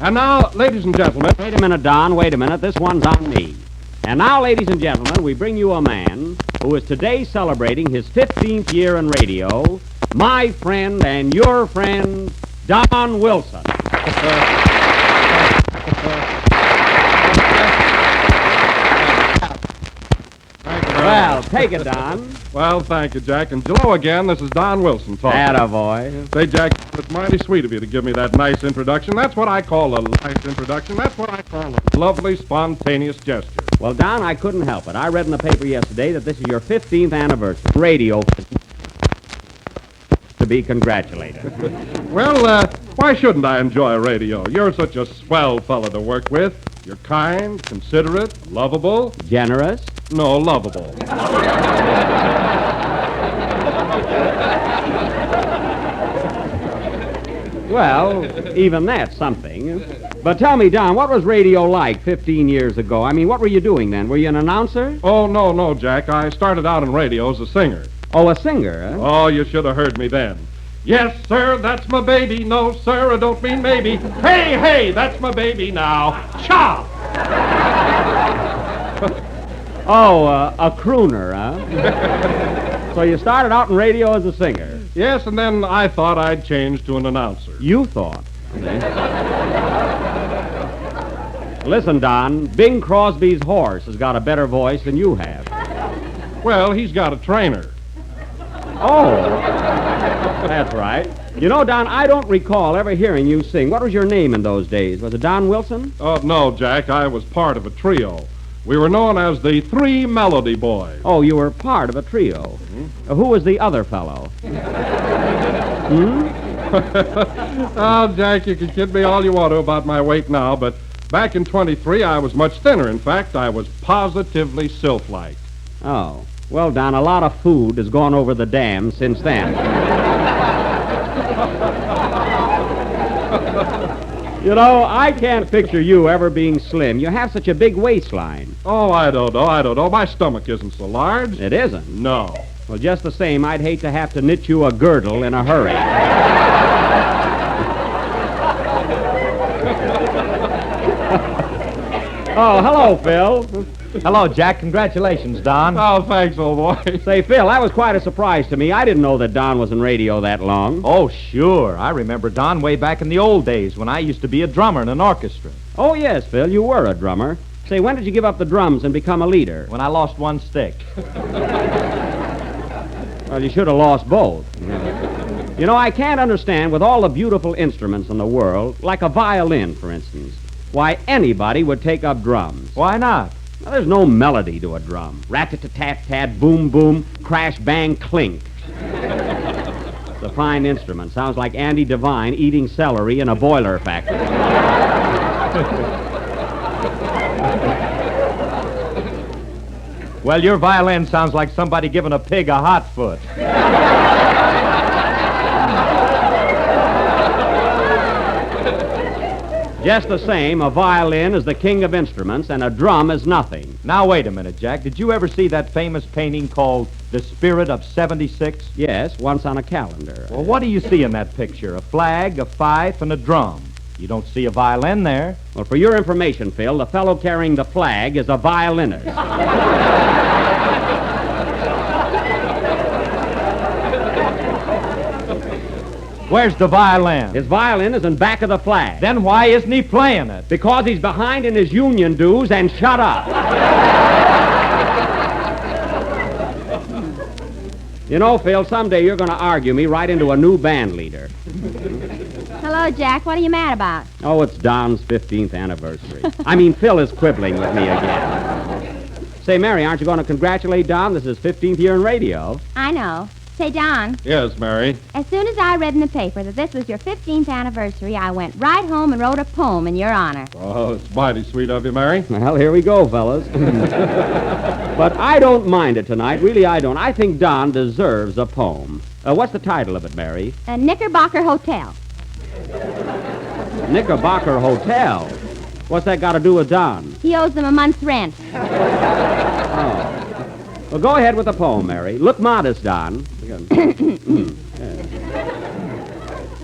And now, ladies and gentlemen... Wait a minute, Don. Wait a minute. This one's on me. And now, ladies and gentlemen, we bring you a man who is today celebrating his 15th year in radio, my friend and your friend, Don Wilson. Well, take it, Don. Well, thank you, Jack. And hello again. This is Don Wilson talking. Attaboy. Say, Jack, it's mighty sweet of you to give me that nice introduction. That's what I call a nice introduction. That's what I call a lovely, spontaneous gesture. Well, Don, I couldn't help it. I read in the paper yesterday that this is your 15th anniversary. Radio to be congratulated. Well, why shouldn't I enjoy radio? You're such a swell fella to work with. You're kind, considerate, lovable. Generous. No, lovable. Well, even that's something. But tell me, Don, what was radio like 15 years ago? I mean, what were you doing then? Were you an announcer? Oh, no, Jack. I started out in radio as a singer. Oh, a singer, huh? Oh, you should have heard me then. Yes, sir, that's my baby. No, sir, I don't mean maybe. Hey, that's my baby now. Cha! Oh, a crooner, huh? So you started out in radio as a singer? Yes, and then I thought I'd change to an announcer. You thought. Listen, Don, Bing Crosby's horse has got a better voice than you have. Well, he's got a trainer. Oh, that's right. You know, Don, I don't recall ever hearing you sing. What was your name in those days? Was it Don Wilson? Oh, no, Jack, I was part of a trio. We were known as the Three Melody Boys. Oh, you were part of a trio. Mm-hmm. Who was the other fellow? Oh, Jack, you can kid me all you want to about my weight now, but back in 23, I was much thinner. In fact, I was positively sylph-like. Oh. Well, Don, a lot of food has gone over the dam since then. You know, I can't picture you ever being slim. You have such a big waistline. Oh, I don't know. My stomach isn't so large. It isn't? No. Well, just the same, I'd hate to have to knit you a girdle in a hurry. Oh, hello, Phil. Hello, Jack. Congratulations, Don. Oh, thanks, old boy. Say, Phil, that was quite a surprise to me. I didn't know that Don was in radio that long. Oh, sure. I remember Don way back in the old days when I used to be a drummer in an orchestra. Oh, yes, Phil, you were a drummer. Say, when did you give up the drums and become a leader? When I lost one stick. Well, you should have lost both. You know, I can't understand, with all the beautiful instruments in the world, like a violin, for instance, why anybody would take up drums. Why not? Well, there's no melody to a drum. Rat-tat-tat-tat, boom, boom, crash, bang, clink. It's a fine instrument. Sounds like Andy Devine eating celery in a boiler factory. Well, your violin sounds like somebody giving a pig a hot foot. Just the same, a violin is the king of instruments, and a drum is nothing. Now, wait a minute, Jack. Did you ever see that famous painting called The Spirit of 76? Yes, once on a calendar. Well, what do you see in that picture? A flag, a fife, and a drum. You don't see a violin there. Well, for your information, Phil, the fellow carrying the flag is a violinist. Where's the violin? His violin is in back of the flag. Then why isn't he playing it? Because he's behind in his union dues, and shut up. You know, Phil, someday you're going to argue me right into a new band leader. Hello, Jack. What are you mad about? Oh, it's Don's 15th anniversary. I mean, Phil is quibbling with me again. Say, Mary, aren't you going to congratulate Don? This is his 15th year in radio. I know. Say, Don, Yes, Mary. as soon as I read in the paper that this was your 15th anniversary, I went right home and wrote a poem in your honor. Oh, it's mighty sweet of you, Mary. Well, here we go, fellas. But I don't mind it tonight. Really, I don't. I think Don deserves a poem. What's the title of it, Mary? Knickerbocker Hotel. Knickerbocker Hotel. What's that got to do with Don? He owes them a month's rent. Oh. Well, go ahead with the poem, Mary. Look modest, Don.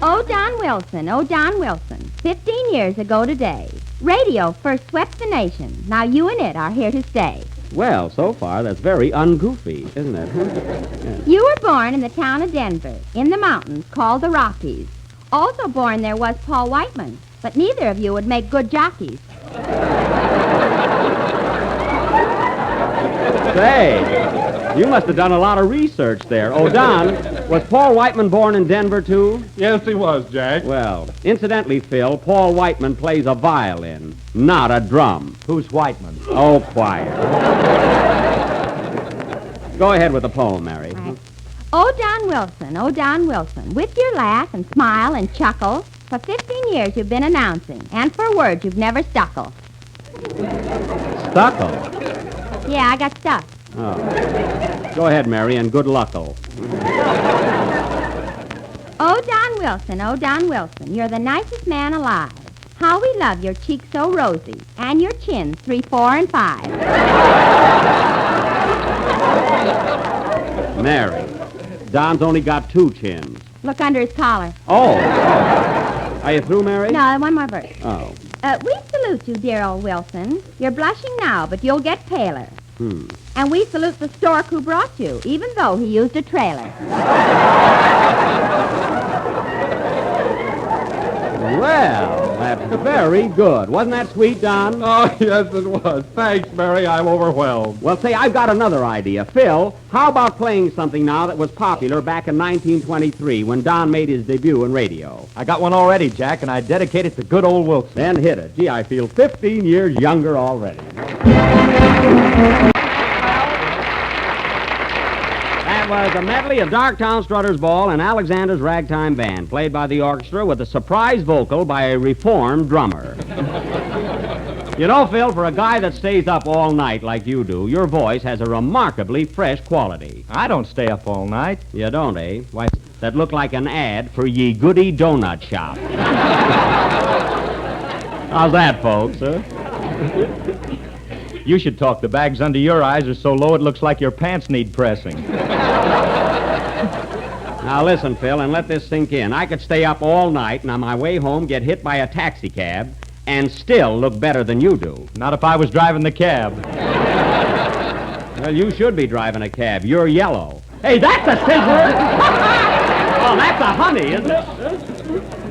Oh, Don Wilson, 15 years ago today, radio first swept the nation. Now you and it are here to stay. Well, so far, that's very ungoofy, isn't it? Yeah. You were born in the town of Denver, in the mountains called the Rockies. Also born there was Paul Whiteman, but neither of you would make good jockeys. Say, you must have done a lot of research there. Oh, Don, was Paul Whiteman born in Denver, too? Yes, he was, Jack. Well, incidentally, Phil, Paul Whiteman plays a violin, not a drum. Who's Whiteman? Oh, quiet. Go ahead with the poem, Mary. Right. Oh, Don Wilson, with your laugh and smile and chuckle, for 15 years you've been announcing, and for words you've never stuckle. Stucco. Yeah, I got stuck. Oh. Go ahead, Mary, and good luckle. Oh, Don Wilson, you're the nicest man alive. How we love your cheeks so rosy, and your chins 3, 4, and 5. Mary, Don's only got 2 chins. Look under his collar. Oh. Are you through, Mary? No, one more verse. Oh. We salute you, dear old Wilson. You're blushing now, but you'll get paler. And we salute the stork who brought you, even though he used a trailer. Well, that's very good. Wasn't that sweet, Don? Oh, yes, it was. Thanks, Mary. I'm overwhelmed. Well, say, I've got another idea. Phil, how about playing something now that was popular back in 1923 when Don made his debut in radio? I got one already, Jack, and I dedicate it to good old Wilson. Then hit it. Gee, I feel 15 years younger already. That was a medley of Darktown Strutters Ball and Alexander's Ragtime Band, played by the orchestra with a surprise vocal by a reformed drummer. You know, Phil, for a guy that stays up all night like you do, your voice has a remarkably fresh quality. I don't stay up all night. You don't, eh? Why, that looked like an ad for Ye Goody Donut Shop. How's that, folks, huh? You should talk. The bags under your eyes are so low it looks like your pants need pressing. Now listen, Phil, and let this sink in. I could stay up all night and on my way home get hit by a taxi cab and still look better than you do. Not if I was driving the cab. Well, you should be driving a cab. You're yellow. Hey, that's a sizzler! Oh, that's a honey, isn't it?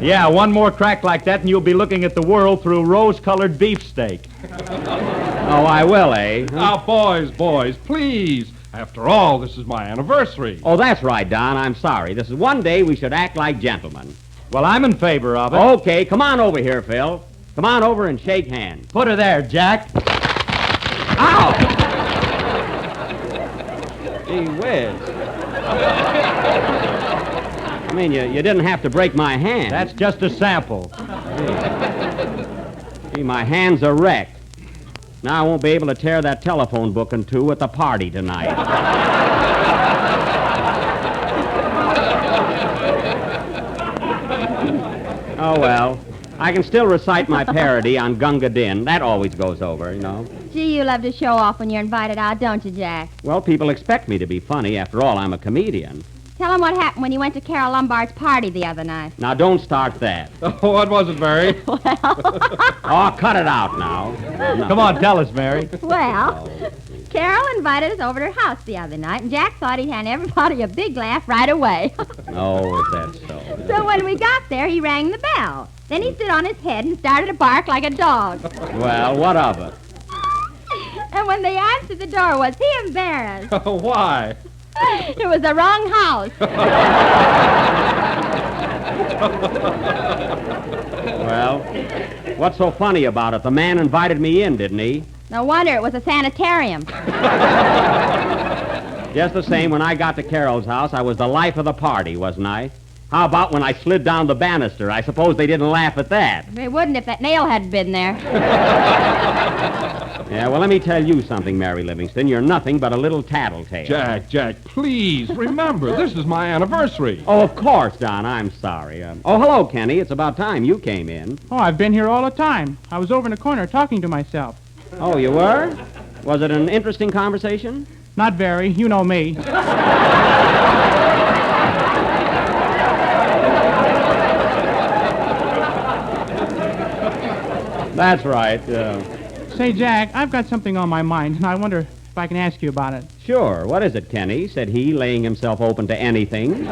Yeah, one more crack like that and you'll be looking at the world through rose-colored beefsteak. Oh, I will, eh? Now, boys, please. After all, this is my anniversary. Oh, that's right, Don. I'm sorry. This is one day we should act like gentlemen. Well, I'm in favor of it. Okay, come on over here, Phil. Come on over and shake hands. Put her there, Jack. Ow! Gee whiz. I mean, you didn't have to break my hand. That's just a sample. Gee, my hands are wrecked. Now I won't be able to tear that telephone book in two at the party tonight. Oh, well. I can still recite my parody on Gunga Din. That always goes over, you know. Gee, you love to show off when you're invited out, don't you, Jack? Well, people expect me to be funny. After all, I'm a comedian. Tell them what happened when you went to Carol Lombard's party the other night. Now, don't start that. Oh, what was it, Mary? Oh, cut it out now. No. Come on, tell us, Mary. Well, Carol invited us over to her house the other night, and Jack thought he'd hand everybody a big laugh right away. Oh, is that so? So when we got there, he rang the bell. Then he stood on his head and started to bark like a dog. Well, what of it? And when they answered the door, was he embarrassed? Why? It was the wrong house. Well, what's so funny about it? The man invited me in, didn't he? No wonder it was a sanitarium. Just the same, when I got to Carol's house, I was the life of the party, wasn't I? How about when I slid down the banister? I suppose they didn't laugh at that. They wouldn't if that nail hadn't been there. Yeah, well, let me tell you something, Mary Livingston. You're nothing but a little tattletale. Jack, please, remember, this is my anniversary. Oh, of course, Don. I'm sorry. Oh, hello, Kenny. It's about time you came in. Oh, I've been here all the time. I was over in the corner talking to myself. Oh, you were? Was it an interesting conversation? Not very. You know me. That's right. Say, Jack, I've got something on my mind, and I wonder if I can ask you about it. Sure. What is it, Kenny? Said he, laying himself open to anything.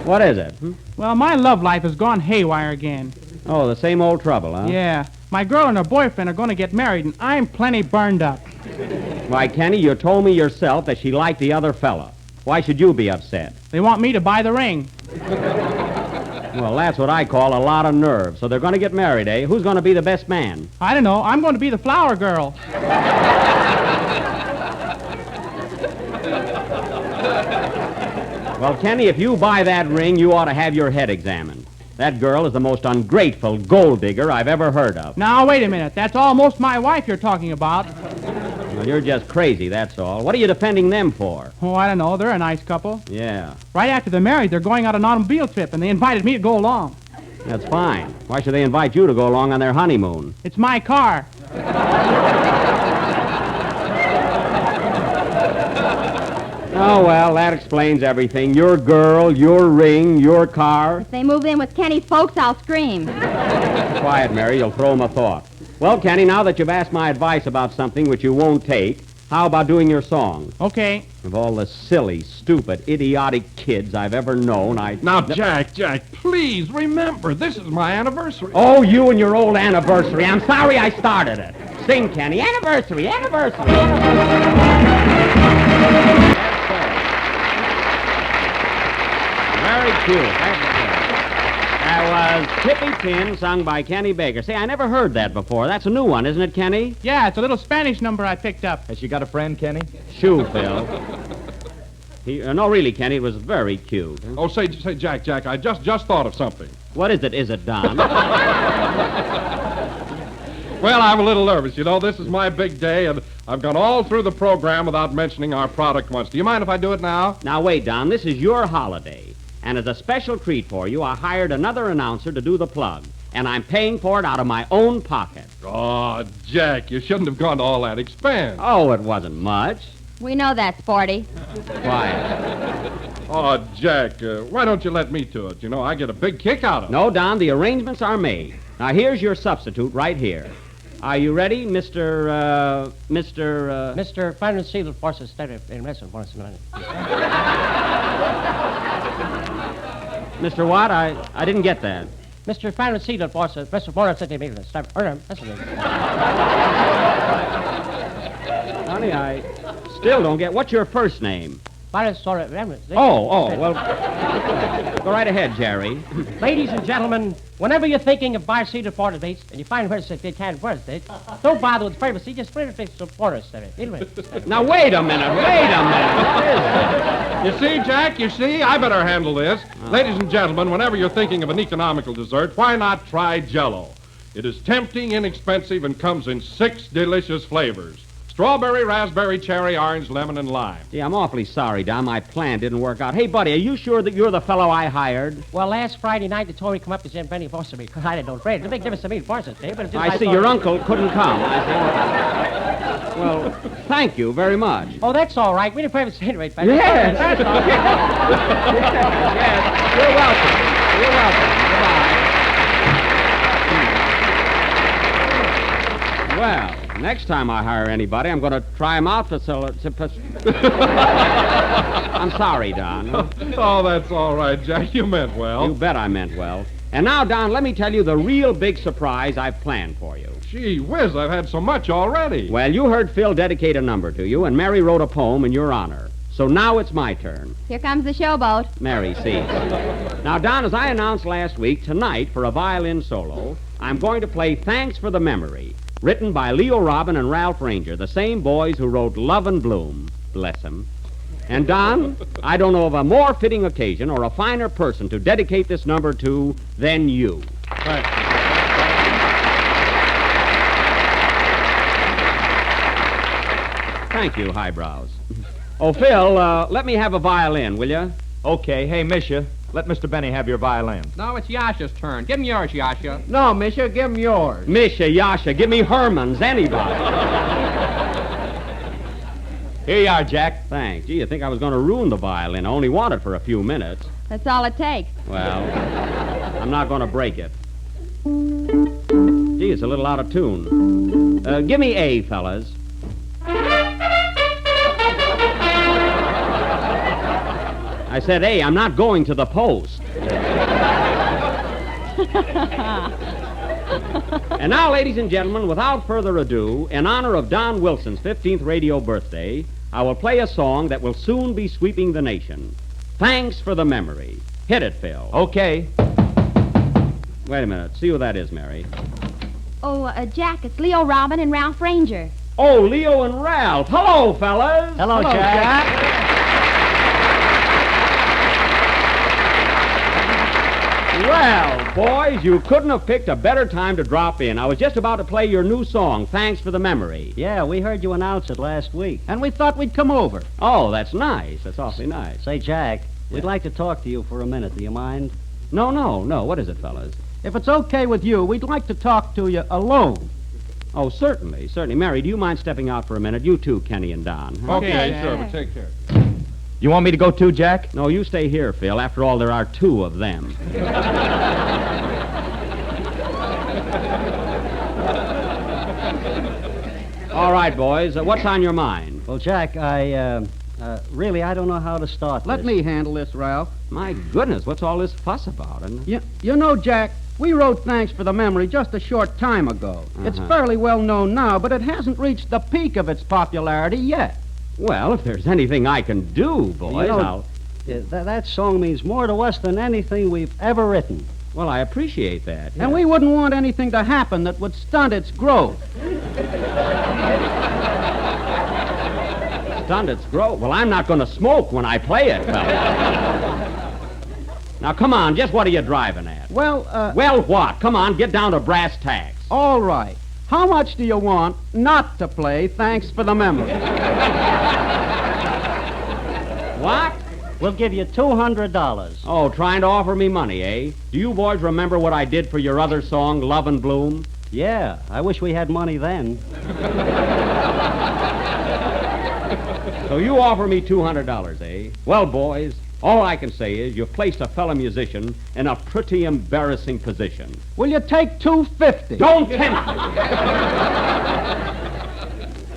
What is it? Well, my love life has gone haywire again. Oh, the same old trouble, huh? Yeah. My girl and her boyfriend are going to get married, and I'm plenty burned up. Why, Kenny, you told me yourself that she liked the other fella. Why should you be upset? They want me to buy the ring. Well, that's what I call a lot of nerve. So they're going to get married, eh? Who's going to be the best man? I don't know. I'm going to be the flower girl. Well, Kenny, if you buy that ring, you ought to have your head examined. That girl is the most ungrateful gold digger I've ever heard of. Now, wait a minute. That's almost my wife you're talking about. Well, you're just crazy, that's all. What are you defending them for? Oh, I don't know. They're a nice couple. Yeah, Right after they're married, they're going on an automobile trip, and they invited me to go along. that's fine. Why should they invite you to go along on their honeymoon? It's my car. Oh, well, that explains everything. Your girl, your ring, your car. If they move in with Kenny's folks, I'll scream. Quiet, Mary. You'll throw 'em a thought. Well, Kenny, now that you've asked my advice about something which you won't take, how about doing your song? Okay. Of all the silly, stupid, idiotic kids I've ever known, Now, Jack, please remember, this is my anniversary. Oh, you and your old anniversary. I'm sorry I started it. Sing, Kenny. Anniversary, anniversary, anniversary. Very cute. That was Tippy Tin, sung by Kenny Baker. Say, I never heard that before. That's a new one, isn't it, Kenny? Yeah, it's a little Spanish number I picked up. Has she got a friend, Kenny? Shoo, Phil. No, really, Kenny, it was very cute. Oh, say, Jack, I just thought of something. What is it, Don? Well, I'm a little nervous. You know, this is my big day, and I've gone all through the program without mentioning our product once. Do you mind if I do it now? Now, wait, Don, this is your holiday. And as a special treat for you, I hired another announcer to do the plug. And I'm paying for it out of my own pocket. Oh, Jack, you shouldn't have gone to all that expense. Oh, it wasn't much. We know that, Sporty. Quiet. Oh, Jack, why don't you let me do it? You know, I get a big kick out of it. No, Don, the arrangements are made. Now, here's your substitute right here. Are you ready, Mr. Mr. Final Seal Forces Steady in Wrestling for us tonight. Mr. Watt, I didn't get that. Mr. Final Seal Forces Wrestling for us centimeters. Honey, I still don't get. What's your first name? Oh, well, go right ahead, Jerry. Ladies and gentlemen, whenever you're thinking of bar-seated porter dates and you find where they can't work dates, don't bother with privacy, just put it some porter stuff. Now, wait a minute. What is it? You see, Jack, I better handle this. Ladies and gentlemen, whenever you're thinking of an economical dessert, why not try Jell-O? It is tempting, inexpensive, and comes in 6 delicious flavors. Strawberry, raspberry, cherry, orange, lemon, and lime. Gee, I'm awfully sorry, Don. My plan didn't work out. Hey, buddy, are you sure that you're the fellow I hired? Well, last Friday night, they told me to come up to Jim Benny Foster because I didn't know Fred. It's a big difference to me, Forces, Dave, but I see your uncle couldn't come. Well, thank you very much. Oh, that's all right. We didn't privacy anyway. Yes, that's all right. Yes, you're welcome. You're welcome. Goodbye. Well, next time I hire anybody, I'm going to try him out for I'm sorry, Don. Oh, that's all right, Jack. You meant well. You bet I meant well. And now, Don, let me tell you the real big surprise I've planned for you. Gee whiz, I've had so much already. Well, you heard Phil dedicate a number to you, and Mary wrote a poem in your honor. So now it's my turn. Here comes the showboat. Mary sees. Now, Don, as I announced last week, tonight, for a violin solo, I'm going to play Thanks for the Memory, written by Leo Robin and Ralph Ranger, the same boys who wrote Love and Bloom. Bless them. And, Don, I don't know of a more fitting occasion or a finer person to dedicate this number to than you. Thanks. Thank you, highbrows. Oh, Phil, let me have a violin, will you? Okay, hey, Misha, let Mr. Benny have your violin. No, it's Yasha's turn. Give him yours, Yasha. No, Misha, give him yours. Misha, Yasha, give me Herman's, anybody. Here you are, Jack. Thanks. Gee, you think I was going to ruin the violin. I only want it for a few minutes. That's all it takes. Well, I'm not going to break it. Gee, it's a little out of tune. Give me A, fellas. I said A. I'm not going to the post. And now, ladies and gentlemen, without further ado, in honor of Don Wilson's 15th radio birthday, I will play a song that will soon be sweeping the nation. Thanks for the memory. Hit it, Phil. Okay. Wait a minute. See who that is, Mary. Oh, Jack, it's Leo Robin and Ralph Ranger. Oh, Leo and Ralph. Hello, fellas. Hello, Jack. Well, boys, you couldn't have picked a better time to drop in. I was just about to play your new song, Thanks for the Memory. Yeah, we heard you announce it last week. And we thought we'd come over. Oh, that's nice. That's awfully nice. Say, Jack, we'd like to talk to you for a minute. Do you mind? No. What is it, fellas? If it's okay with you, we'd like to talk to you alone. Oh, certainly. Mary, do you mind stepping out for a minute? You too, Kenny and Don. Huh? Okay, sure, but take care. You want me to go too, Jack? No, you stay here, Phil. After all, there are two of them. All right, boys. What's on your mind? Well, Jack, really, I don't know how to start Let this. me handle this, Ralph. My goodness, what's all this fuss about? You know, Jack, we wrote Thanks for the Memory just a short time ago. It's fairly well known now, but it hasn't reached the peak of its popularity yet. Well, if there's anything I can do, boys, You know, I'll... That song means more to us than anything we've ever written. Well, I appreciate that. And we wouldn't want anything to happen that would stunt its growth. Stunned its growth. Well, I'm not going to smoke when I play it, fellas. Now, come on, just what are you driving at? Well, Well, what? Come on, get down to brass tacks. all right. How much do you want not to play Thanks for the Memory? What? We'll give you $200. Oh, trying to offer me money, eh? Do you boys remember what I did for your other song, Love and Bloom? Yeah, I wish we had money then. So you offer me $200, eh? Well, boys, all I can say is you've placed a fellow musician in a pretty embarrassing position. Will you take $250? Don't tempt me!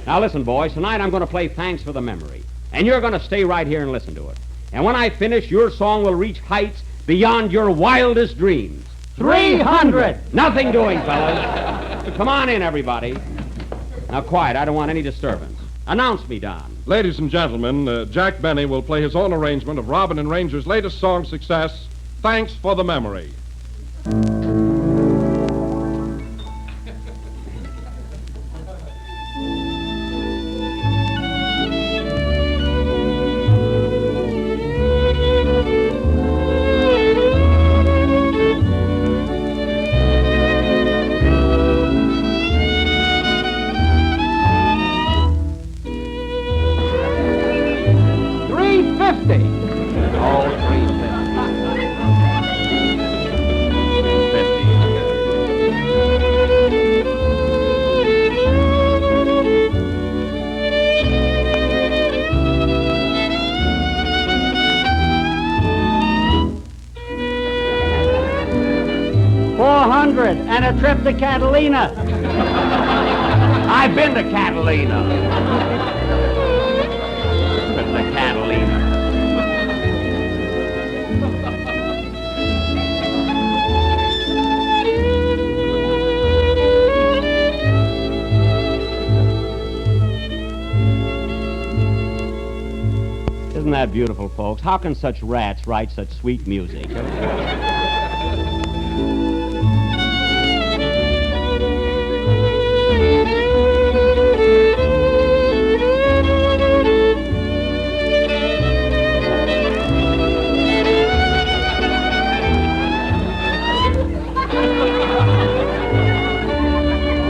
Now listen, boys, tonight I'm going to play Thanks for the Memory. And you're going to stay right here and listen to it. And when I finish, your song will reach heights beyond your wildest dreams. 300! Nothing doing, fellas. Come on in, everybody. Now, quiet. I don't want any disturbance. Announce me, Don. Ladies and gentlemen, Jack Benny will play his own arrangement of Robin and Ranger's latest song success, Thanks for the Memory. And a trip to Catalina. I've been to Catalina. Trip to Catalina. Isn't that beautiful, folks? How can such rats write such sweet music?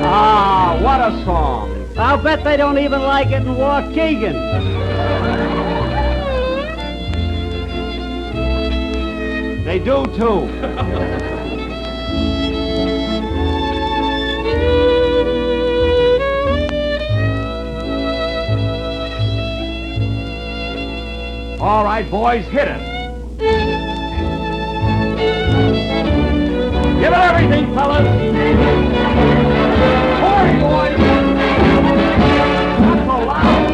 Ah, what a song. I'll bet they don't even like it in Waukegan. They do, too. All right, boys, hit it. Give it everything, fellas. Hurry, boys. Not so loud.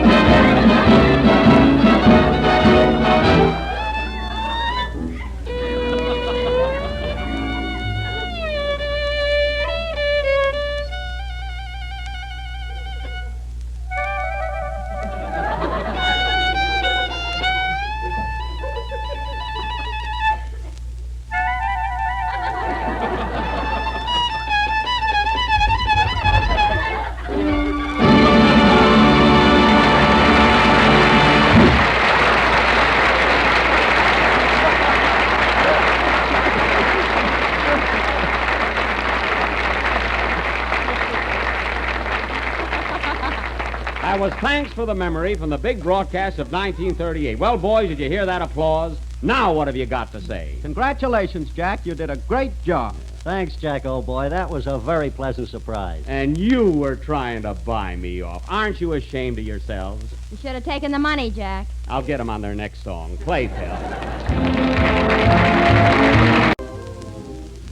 That was Thanks for the Memory from the big broadcast of 1938. Well, boys, did you hear that applause? Now what have you got to say? Congratulations, Jack. You did a great job. Thanks, Jack, old boy. That was a very pleasant surprise. And you were trying to buy me off. Aren't you ashamed of yourselves? You should have taken the money, Jack. I'll get them on their next song. Play, Phil.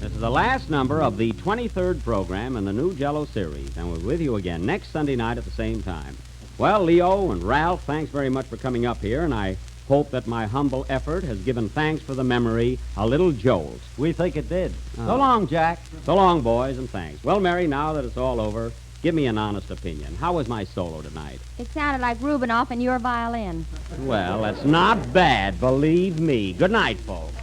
This is the last number of the 23rd program in the new Jell-O series, and we're with you again next Sunday night at the same time. Well, Leo and Ralph, thanks very much for coming up here, and I hope that my humble effort has given Thanks for the Memory a little jolt. We think it did. So long, Jack. So long, boys, and thanks. Well, Mary, now that it's all over, give me an honest opinion. How was my solo tonight? It sounded like Rubinoff and your violin. Well, that's not bad, believe me. Good night, folks.